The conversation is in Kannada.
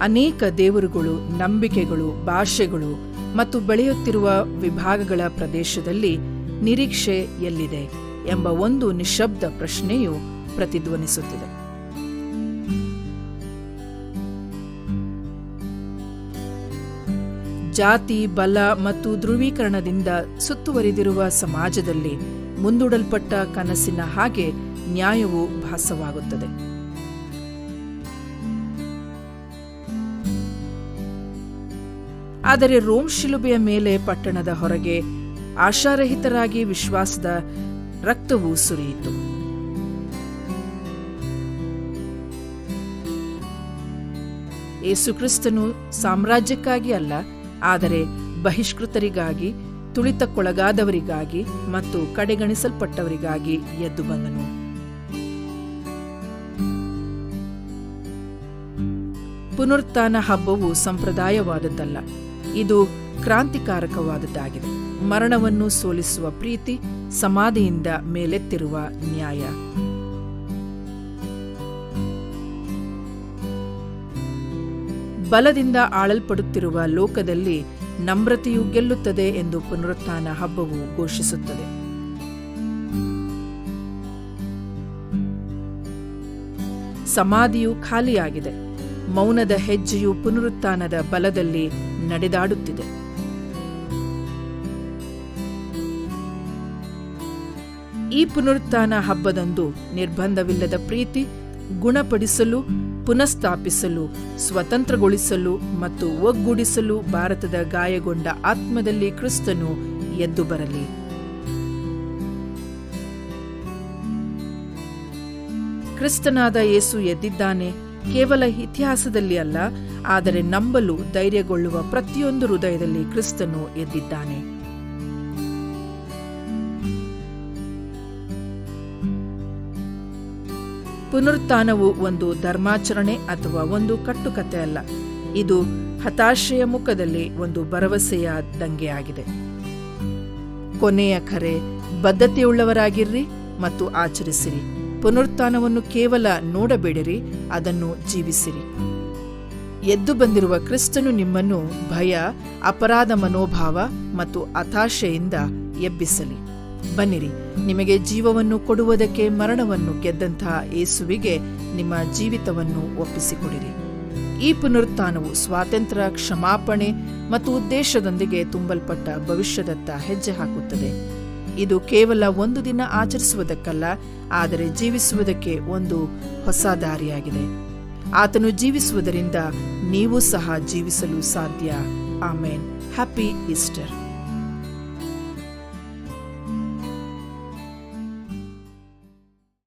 ಅನೇಕ ದೇವರುಗಳು, ನಂಬಿಕೆಗಳು, ಭಾಷೆಗಳು ಮತ್ತು ಬೆಳೆಯುತ್ತಿರುವ ವಿಭಾಗಗಳ ಪ್ರದೇಶದಲ್ಲಿ ನಿರೀಕ್ಷೆ ಎಲ್ಲಿದೆ ಎಂಬ ಒಂದು ನಿಶ್ಶಬ್ದ ಪ್ರಶ್ನೆಯು ಪ್ರತಿಧ್ವನಿಸುತ್ತಿದೆ. ಜಾತಿ, ಬಲ ಮತ್ತು ಧ್ರುವೀಕರಣದಿಂದ ಸುತ್ತುವರಿದಿರುವ ಸಮಾಜದಲ್ಲಿ ಮುಂದೂಡಲ್ಪಟ್ಟ ಕನಸಿನ ಹಾಗೆ ನ್ಯಾಯವು ಭಾಸವಾಗುತ್ತದೆ. ಆದರೆ ರೋಮ್ ಶಿಲುಬೆಯ ಮೇಲೆ ಪಟ್ಟಣದ ಹೊರಗೆ ಆಶಾರಹಿತರಾಗಿ ವಿಶ್ವಾಸದ ರಕ್ತವು ಸುರಿಯಿತು. ಯೇಸುಕ್ರಿಸ್ತನು ಸಾಮ್ರಾಜ್ಯಕ್ಕಾಗಿ ಅಲ್ಲ, ಆದರೆ ಬಹಿಷ್ಕೃತರಿಗಾಗಿ, ತುಳಿತಕ್ಕೊಳಗಾದವರಿಗಾಗಿ ಮತ್ತು ಕಡೆಗಣಿಸಲ್ಪಟ್ಟವರಿಗಾಗಿ ಎದ್ದು ಬಂದನು. ಪುನರುತ್ಥಾನ ಹಬ್ಬವು ಸಂಪ್ರದಾಯವಾದದ್ದಲ್ಲ, ಇದು ಕ್ರಾಂತಿಕಾರಕವಾದದ್ದಾಗಿದೆ. ಮರಣವನ್ನು ಸೋಲಿಸುವ ಪ್ರೀತಿ, ಸಮಾಧಿಯಿಂದ ಮೇಲೆತ್ತಿರುವ ನ್ಯಾಯ. ಬಲದಿಂದ ಆಳಲ್ಪಡುತ್ತಿರುವ ಲೋಕದಲ್ಲಿ ನಮ್ರತೆಯು ಗೆಲ್ಲುತ್ತದೆ ಎಂದು ಪುನರುತ್ಥಾನ ಹಬ್ಬವು ಘೋಷಿಸುತ್ತದೆ. ಸಮಾಧಿಯು ಖಾಲಿಯಾಗಿದೆ. ಮೌನದ ಹೆಜ್ಜೆಯು ಪುನರುತ್ಥಾನದ ಬಲದಲ್ಲಿ ನಡೆದಾಡುತ್ತಿದೆ. ಈ ಪುನರುತ್ಥಾನ ಹಬ್ಬದಂದು ನಿರ್ಬಂಧವಿಲ್ಲದ ಪ್ರೀತಿ, ಗುಣಪಡಿಸಲು, ಪುನಃಸ್ಥಾಪಿಸಲು, ಸ್ವತಂತ್ರಗೊಳಿಸಲು ಮತ್ತು ಒಗ್ಗೂಡಿಸಲು ಭಾರತದ ಗಾಯಗೊಂಡ ಆತ್ಮದಲ್ಲಿ ಕ್ರಿಸ್ತನು ಎದ್ದು ಬರಲಿ. ಕ್ರಿಸ್ತನಾದ ಯೇಸು ಎದ್ದಿದ್ದಾನೆ, ಕೇವಲ ಇತಿಹಾಸದಲ್ಲಿ ಅಲ್ಲ, ಆದರೆ ನಂಬಲು ಧೈರ್ಯಗೊಳ್ಳುವ ಪ್ರತಿಯೊಂದು ಹೃದಯದಲ್ಲಿ ಕ್ರಿಸ್ತನು ಎದ್ದಿದ್ದಾನೆ. ಪುನರುತ್ಥಾನವು ಒಂದು ಧರ್ಮಾಚರಣೆ ಅಥವಾ ಒಂದು ಕಟ್ಟುಕತೆ ಅಲ್ಲ. ಇದು ಹತಾಶೆಯ ಮುಖದಲ್ಲಿ ಒಂದು ಭರವಸೆಯ ದಂಗೆಯಾಗಿದೆ. ಕೊನೆಯ ಕರೆ, ಬದ್ಧತೆಯುಳ್ಳವರಾಗಿರ್ರಿ ಮತ್ತು ಆಚರಿಸಿರಿ. ಪುನರುತ್ಥಾನವನ್ನು ಕೇವಲ ನೋಡಬೇಡಿರಿ, ಅದನ್ನು ಜೀವಿಸಿರಿ. ಎದ್ದು ಬಂದಿರುವ ಕ್ರಿಸ್ತನು ನಿಮ್ಮನ್ನು ಭಯ, ಅಪರಾಧ ಮನೋಭಾವ ಮತ್ತು ಹತಾಶೆಯಿಂದ ಎಬ್ಬಿಸಲಿ. ಬನ್ನಿರಿ, ನಿಮಗೆ ಜೀವವನ್ನು ಕೊಡುವುದಕ್ಕೆ ಮರಣವನ್ನು ಗೆದ್ದಂತಹ ಯೇಸುವಿಗೆ ನಿಮ್ಮ ಜೀವಿತವನ್ನು ಒಪ್ಪಿಸಿಕೊಡಿರಿ. ಈ ಪುನರುತ್ಥಾನವು ಸ್ವಾತಂತ್ರ್ಯ, ಕ್ಷಮಾಪಣೆ ಮತ್ತು ಉದ್ದೇಶದೊಂದಿಗೆ ತುಂಬಲ್ಪಟ್ಟ ಭವಿಷ್ಯದತ್ತ ಹೆಜ್ಜೆ ಹಾಕುತ್ತದೆ. ಇದು ಕೇವಲ ಒಂದು ದಿನ ಆಚರಿಸುವುದಕ್ಕಲ್ಲ, ಆದರೆ ಜೀವಿಸುವುದಕ್ಕೆ ಒಂದು ಹೊಸ ದಾರಿಯಾಗಿದೆ. ಆತನು ಜೀವಿಸುವುದರಿಂದ ನೀವು ಸಹ ಜೀವಿಸಲು ಸಾಧ್ಯ. ಆಮೇನ್. Happy Easter.